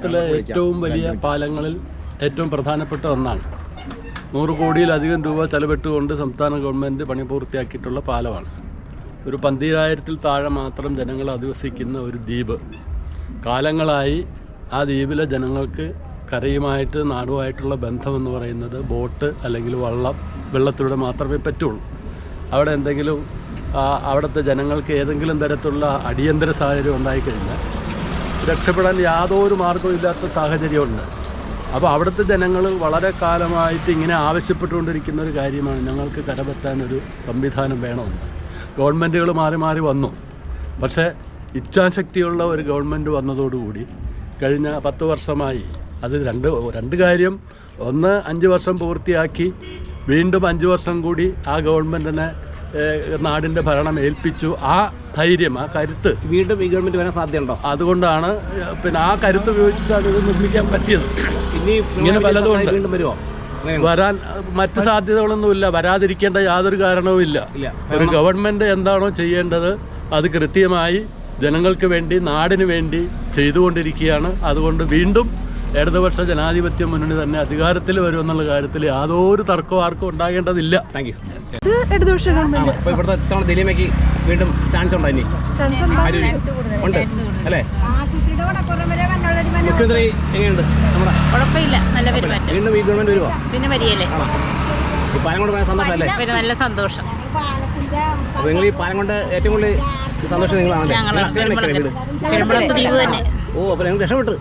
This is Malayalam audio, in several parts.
കേരളത്തിലെ ഏറ്റവും വലിയ പാലങ്ങളിൽ ഏറ്റവും പ്രധാനപ്പെട്ട ഒന്നാണ്. 100 കോടിയിലധികം രൂപ ചെലവിട്ടുകൊണ്ട് സംസ്ഥാന ഗവൺമെൻറ് പണി പൂർത്തിയാക്കിയിട്ടുള്ള പാലമാണ്. ഒരു 12,000-ൽ താഴെ മാത്രം ജനങ്ങൾ അധിവസിക്കുന്ന ഒരു ദ്വീപ്. കാലങ്ങളായി ആ ദ്വീപിലെ ജനങ്ങൾക്ക് കരയുമായിട്ട് നാടുമായിട്ടുള്ള ബന്ധമെന്ന് പറയുന്നത് ബോട്ട് അല്ലെങ്കിൽ വെള്ളത്തിലൂടെ മാത്രമേ പറ്റുള്ളൂ. അവിടെ എന്തെങ്കിലും അവിടുത്തെ ജനങ്ങൾക്ക് ഏതെങ്കിലും തരത്തിലുള്ള അടിയന്തര സാഹചര്യം ഉണ്ടായിക്കഴിഞ്ഞാൽ രക്ഷപ്പെടാൻ യാതൊരു മാർഗ്ഗവും ഇല്ലാത്ത സാഹചര്യമുണ്ട്. അപ്പോൾ അവിടുത്തെ ജനങ്ങൾ വളരെ കാലമായിട്ട് ഇങ്ങനെ ആവശ്യപ്പെട്ടുകൊണ്ടിരിക്കുന്ന ഒരു കാര്യമാണ്, ഞങ്ങൾക്ക് കരപറ്റാനൊരു സംവിധാനം വേണമെന്ന്. ഗവൺമെൻറ്റുകൾ മാറി മാറി വന്നു. പക്ഷേ ഇച്ഛാശക്തിയുള്ള ഒരു ഗവൺമെൻറ് വന്നതോടുകൂടി കഴിഞ്ഞ 10 വർഷമായി അത് രണ്ട് കാര്യം. ഒന്ന്, 5 വർഷം പൂർത്തിയാക്കി വീണ്ടും 5 വർഷം കൂടി ആ ഗവൺമെൻറ്റിനെ നാടിൻ്റെ ഭരണം ഏൽപ്പിച്ചു. ആ ധൈര്യം, ആ കരുത്ത് വീണ്ടും ഈ ഗവൺമെൻറ് വരാൻ സാധ്യതയുണ്ടോ? അതുകൊണ്ടാണ് പിന്നെ ആ കരുത്ത് ഉപയോഗിച്ചിട്ടാണ് ഇത് നിർമ്മിക്കാൻ പറ്റിയത്. ഇങ്ങനെ പലതുമുണ്ട്. വീണ്ടും വരുമോ? വരാൻ മറ്റ് സാധ്യതകളൊന്നുമില്ല. വരാതിരിക്കേണ്ട യാതൊരു കാരണവുമില്ല. ഒരു ഗവൺമെൻറ് എന്താണോ ചെയ്യേണ്ടത് അത് കൃത്യമായി ജനങ്ങൾക്ക് വേണ്ടി നാടിന് വേണ്ടി ചെയ്തുകൊണ്ടിരിക്കുകയാണ്. അതുകൊണ്ട് വീണ്ടും ഇടതുപക്ഷ ജനാധിപത്യ മുന്നണി തന്നെ അധികാരത്തിൽ വരുമെന്നുള്ള കാര്യത്തിൽ യാതൊരു തർക്കവും ആർക്കും ഉണ്ടാകേണ്ടതില്ല. Thank you. ദിലീമയ്ക്ക് വീണ്ടും ചാൻസ് ഉണ്ടോ? ഇനി ഉണ്ട് അല്ലേ? മുഖ്യമന്ത്രി എങ്ങനെയുണ്ട്? നമ്മുടെ കുഴപ്പമില്ല, നല്ല പെരുമാറ്റം. വീണ്ടും ഈ ഗവൺമെന്റ് വരുമോ? പിന്നെ വരികയല്ലേ. ഈ പാലം കൊണ്ട് സന്തോഷമല്ലേ? പിന്നെ നല്ല സന്തോഷം. അപ്പോൾ നിങ്ങൾ ഈ പാലം കൊണ്ട് ഏറ്റവും കൂടുതൽ സന്തോഷം നിങ്ങളാണല്ലേ? പെരുമ്പളത്ത് ദ്വീപ് തന്നെ. ഓ, അപ്പോൾ നിങ്ങൾ രക്ഷപ്പെട്ടു.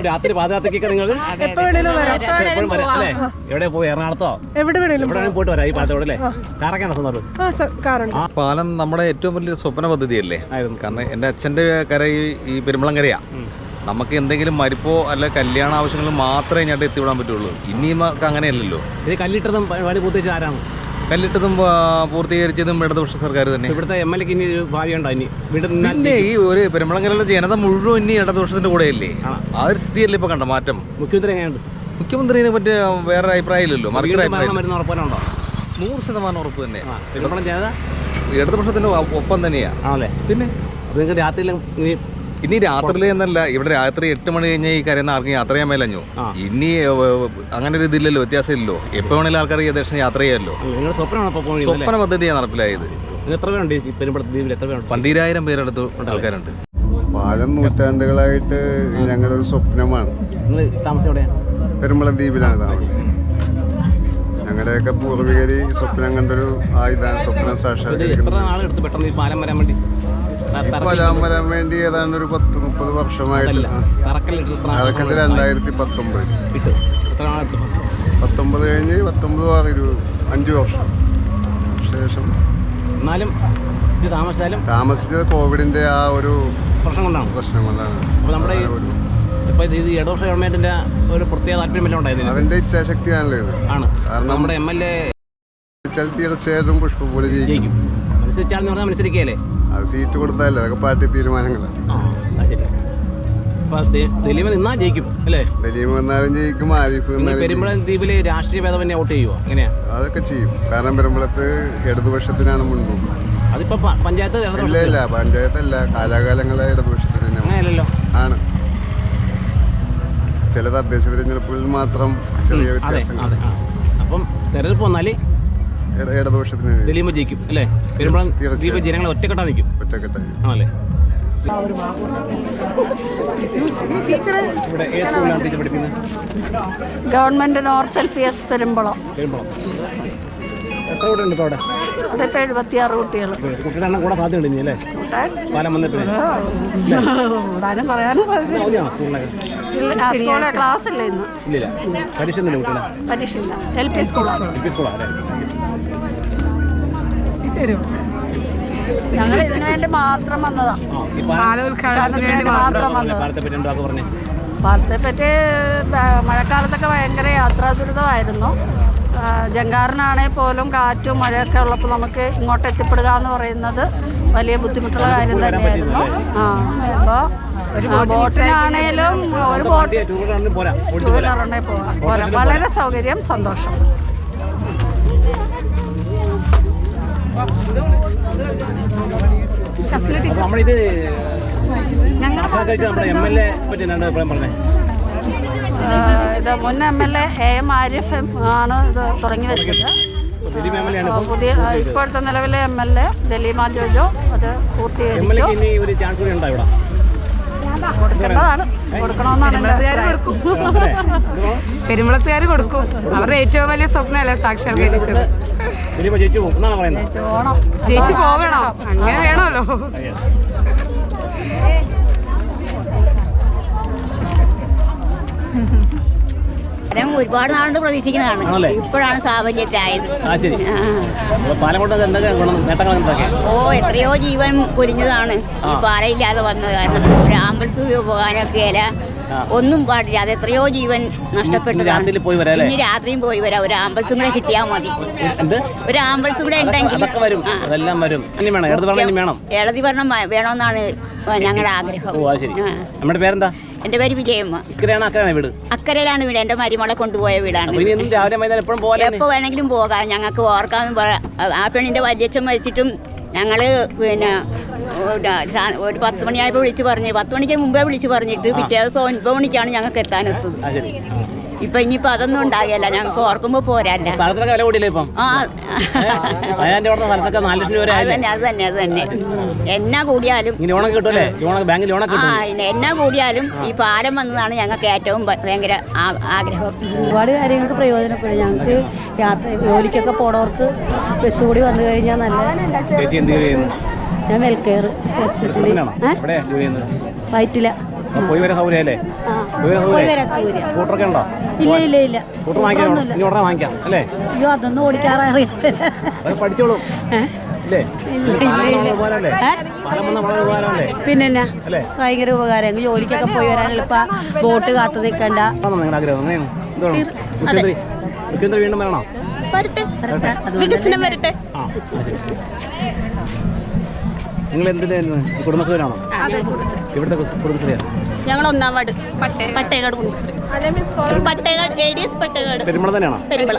രാത്രി പാദയാത്രയ്ക്കൊക്കെ നിങ്ങൾ എപ്പോഴും വരാം അല്ലേ? എവിടെ പോയി? എറണാകുളത്തോ എവിടെ വേണമെങ്കിലും പോയിട്ട് വരാം. ഈ പാലത്തോടെ അല്ലേ? കാറൊക്കെയാണോ സന്തോഷം? പാലം നമ്മുടെ ഏറ്റവും വലിയ സ്വപ്ന പദ്ധതിയല്ലേ? കാരണം എൻ്റെ അച്ഛൻ്റെ കര ഈ പെരുമ്പളം കരയാ. നമുക്ക് എന്തെങ്കിലും മരിപ്പോ അല്ല കല്യാണ ആവശ്യങ്ങൾ മാത്രമേ ഇങ്ങോട്ട് എത്തിവിടാൻ പറ്റുള്ളൂ. ഇനിയും അങ്ങനെയല്ലല്ലോ. ഇത് കല്ലിട്ടതും പണി പൂർത്തിച്ചത് ആരാണ്? കല്ലിട്ടതും പൂർത്തീകരിച്ചതും ഇടതുപക്ഷ സർക്കാർ തന്നെ. ഇവിടുത്തെ MLA ഇനി ഭാവിയുണ്ടോ? ഇനി പിന്നെ ഈ ഒരു പെരുമ്പളങ്കരയിലെ ജനത മുഴുവൻ ഇനി ഇടതുപക്ഷത്തിന്റെ കൂടെയല്ലേ? ആ ഒരു സ്ഥിതിയല്ലേ ഇപ്പൊ കണ്ട മാറ്റം. മുഖ്യമന്ത്രി എങ്ങനെയുണ്ട്? മുഖ്യമന്ത്രിനെ പറ്റി വേറെ അഭിപ്രായമില്ലല്ലോ. മറിച്ചൊരു അഭിപ്രായം 100% ഉറപ്പ് തന്നെ. ഇടതുപക്ഷത്തിന്റെ ഒപ്പം തന്നെയാ. ആണല്ലേ? പിന്നെ നിങ്ങൾക്ക് രാത്രിയിലും ഇനി രാത്രിയിൽ എന്നല്ല, ഇവിടെ രാത്രി 8 മണി കഴിഞ്ഞാൽ ഈ കരയുന്ന ആർക്കും യാത്ര ചെയ്യാൻ മേലഞ്ഞു. ഇനി അങ്ങനെ ഒരു ഇതില്ലല്ലോ, വ്യത്യാസമില്ലല്ലോ. എപ്പോ വേണേലും ആൾക്കാർ ഏകദേശം യാത്ര ചെയ്യാമല്ലോ. സ്വപ്ന പദ്ധതിയാണ് നടപ്പിലായത്. 12,000 പേരടുത്ത് ആൾക്കാരുണ്ട്. പാലം നൂറ്റാണ്ടുകളായിട്ട് ഞങ്ങളുടെ ഒരു സ്വപ്നമാണ്. പെരുമ്പളം ദ്വീപിലാണ് താമസം. ഞങ്ങളുടെയൊക്കെ പൂർവികര് സ്വപ്നം കണ്ടൊരു ഇതാണ് സ്വപ്നം സാക്ഷാത്കരിക്കുന്നത്. ഈ പാലം വരാൻ വേണ്ടി ഏതാണ്ട് ഒരു 10-30 വർഷമായിട്ട്. അതൊക്കെ 2019 കഴിഞ്ഞ് 5 വർഷം ശേഷം താമസിച്ചത് കോവിഡിന്റെ ആ ഒരു പ്രശ്നം കൊണ്ടാണ്. അതിന്റെ ഇച്ഛാശക്തിയാണല്ലോ ഇത്. കാരണം നമ്മുടെ MLA തീർച്ചയായിട്ടും പുഷ്പപോലെ ജയിക്കും. അത് സീറ്റ് കൊടുത്താലേ, അതൊക്കെ പാർട്ടി തീരുമാനങ്ങളാണ്. ദിലീപ് നിന്നാലും ജയിക്കും. ആരിഫ് ദ്വീപില് രാഷ്ട്രീയ ഭേദമന്യേ വോട്ട് ചെയ്യുമോ? എങ്ങനെയാ? അതൊക്കെ ചെയ്യും. കാരണം പെരുമ്പളത്ത് ഇടതുപക്ഷത്തിനാണ് മുൻതൂക്കം. അതിപ്പോ പഞ്ചായത്ത് ഇല്ല, പഞ്ചായത്തല്ല, കാലാകാലങ്ങളെ ഇടതുപക്ഷത്തിന് തന്നെ ആണ്. ചില തദ്ദേശ തിരഞ്ഞെടുപ്പുകളിൽ മാത്രം ചെറിയ വ്യത്യാസങ്ങൾ. അപ്പം തെരഞ്ഞെടുപ്പ് വന്നാല് ഇടതുപക്ഷത്തിന് ദിലീപ് ജയിക്കും അല്ലേ? പെരുമ്പളം ദ്വീപ് ജനങ്ങൾ ഒറ്റക്കെട്ടായി നിൽക്കും. ആണല്ലേ? ഇവിടെ ഏത് സ്കൂളിലാണ് ടീച്ചർ പഠിക്കുന്നത്? Government north LPS Perumbalam. എത്ര കുട്ടികളുണ്ട് ഇപ്പോൾ അവിടെ? അതിപ്പോൾ 76 കുട്ടികൾ. കുട്ടികളെണ്ണം കൂടെ സാധ്യതയുണ്ട് ഇനി അല്ലേ? പാലം വന്നിട്ട് കൂടാനും പറയാനും സാധ്യത. സ്കൂളിലെ ക്ലാസ് ഇല്ല ഇന്ന്. ഇല്ല, പരീക്ഷ ഒന്നുമില്ല കുട്ടികളെ? പരീക്ഷ ഇല്ല. LP സ്കൂളാണ്. ഞങ്ങൾ ഇതിനു വേണ്ടി മാത്രം വന്നതാ. പാലത്തെ പറ്റി മഴക്കാലത്തൊക്കെ ഭയങ്കര യാത്രാ ദുരിതമായിരുന്നു. ജങ്കാറിനാണെങ്കിൽ പോലും കാറ്റും മഴയൊക്കെ ഉള്ളപ്പോൾ നമുക്ക് ഇങ്ങോട്ട് എത്തിപ്പെടുക എന്ന് പറയുന്നത് വലിയ ബുദ്ധിമുട്ടുള്ള കാര്യം തന്നെയായിരുന്നു. അപ്പോൾ ബോട്ടിനാണേലും ഒരു ബോട്ട് 2 വീലറുണ്ടെ പോകാം. വളരെ സൗകര്യം, സന്തോഷം. നമ്മളിത് ഭക്ഷണം കഴിച്ച നമ്മുടെ MLA പറ്റി രണ്ട് അഭിപ്രായം പറഞ്ഞേ. ഇത് മുൻ MLA AM ആരിഫ് ആണ് ഇത് തുടങ്ങി വെച്ചത്. പുതിയ ഇപ്പോഴത്തെ നിലവിലെ MLA ദലീമ ജോജോ അത് പൂർത്തീകരിച്ചു. ഇനി ഒരു ചാൻസ് കൂടി ഉണ്ടോ ഇവിടെ? കൊടുക്കേണ്ടതാണ്, കൊടുക്കണമെന്നാണ് പെരുമ്പളത്തുകാർ കൊടുക്കും. അവരുടെ ഏറ്റവും വലിയ സ്വപ്നമല്ലേ സാക്ഷാത്കരിച്ചത്. ജയിച്ചു പോകും എന്നാണ് പറയുന്നത്. ജയിച്ചു പോകണോ? അങ്ങനെ വേണമല്ലോ. ഒരുപാട് നാളുകൊണ്ട് പ്രതീക്ഷിക്കുന്നതാണ്. ഇപ്പോഴാണ് സാഫല്യത്തായത്. എത്രയോ ജീവൻ പൊരിഞ്ഞതാണ് ഈ പാലയില്ലാതെ വന്നത്. കാരണം ഒരു ആംബുലൻസ് പോകാനൊക്കെ ഒന്നും പാടില്ല. അത് എത്രയോ ജീവൻ നഷ്ടപ്പെട്ടതാണ്. ഇനി രാത്രിയും പോയി വരാം. ഒരു ആംബുലൻസും കൂടെ കിട്ടിയാൽ മതി. ഒരു ആംബുലൻസും കൂടെ ഉണ്ടെങ്കിൽ ഇടതി ഭരണം വേണമെന്നാണ് ഞങ്ങളുടെ ആഗ്രഹം. നമ്മുടെ പേരെന്താ? എന്റെ പേര് വിജയമ്മ. അക്കരയിലാണ് വീട്. എന്റെ മരുമകളെ കൊണ്ടുപോയ വീടാണ്. എപ്പോ വേണമെങ്കിലും പോകാം. ഞങ്ങൾക്ക് ഓർക്കാന്ന് ആ പെണ്ണിന്റെ വല്യച്ഛൻ മരിച്ചിട്ടും ഞങ്ങള് പിന്നെ ഒരു 10 മണിയായപ്പോൾ വിളിച്ച് പറഞ്ഞു. 10 മണിക്ക് മുമ്പേ വിളിച്ച് പറഞ്ഞിട്ട് പിറ്റേ ദിവസം 9 മണിക്കാണ് ഞങ്ങൾക്ക് എത്താനെത്തത്. ഇപ്പൊ ഇനിയിപ്പോ അതൊന്നും ഉണ്ടാകില്ല. ഞങ്ങൾക്ക് ഓർക്കുമ്പോ പോരല്ല. അത് തന്നെ എന്നാ കൂടിയാലും എന്നാ കൂടിയാലും ഈ പാലം വന്നതാണ് ഞങ്ങൾക്ക് ഏറ്റവും ഭയങ്കര ആഗ്രഹം. ഒരുപാട് കാര്യങ്ങൾക്ക് പ്രയോജനപ്പെടും. ഞങ്ങൾക്ക് ജോലിക്കൊക്കെ പോണവർക്ക് ബസ് കൂടി വന്നു കഴിഞ്ഞാൽ നല്ല. ഞാൻ വെൽക്കെയർ ഹോസ്പിറ്റലിൽ വയറ്റില. പോയി വരാൻ സൗകര്യമല്ലേ? സ്കൂട്ടറൊക്കെ ഉണ്ടോ? ഇല്ല. സ്കൂട്ടർ വാങ്ങിക്കാം അല്ലേ? അയ്യോ, അതൊന്നും ഓടിക്കാറില്ല. പഠിച്ചോളൂ. പിന്നെ ഭയങ്കര ഉപകാരം. ജോലിക്കൊക്കെ പോയി വരാൻ എളുപ്പ. ബോട്ട് കാത്തു നിൽക്കണ്ട. മുഖ്യമന്ത്രി വീണ്ടും വരണോ? വികസനം വരട്ടെ. നിങ്ങൾ എന്തിനായിരുന്നു? കുടുംബശ്രീയാണോ? ഇവിടുത്തെ കുടുംബശ്രീയാണ്. ഞങ്ങൾ 1-ാം വാർഡ് പട്ടേകാട് കുടുംബശ്രീ. പട്ടേകാട് ADS പട്ടേകാട്. പെരുമ്പള തന്നെയാണോ? പെരുമ്പള.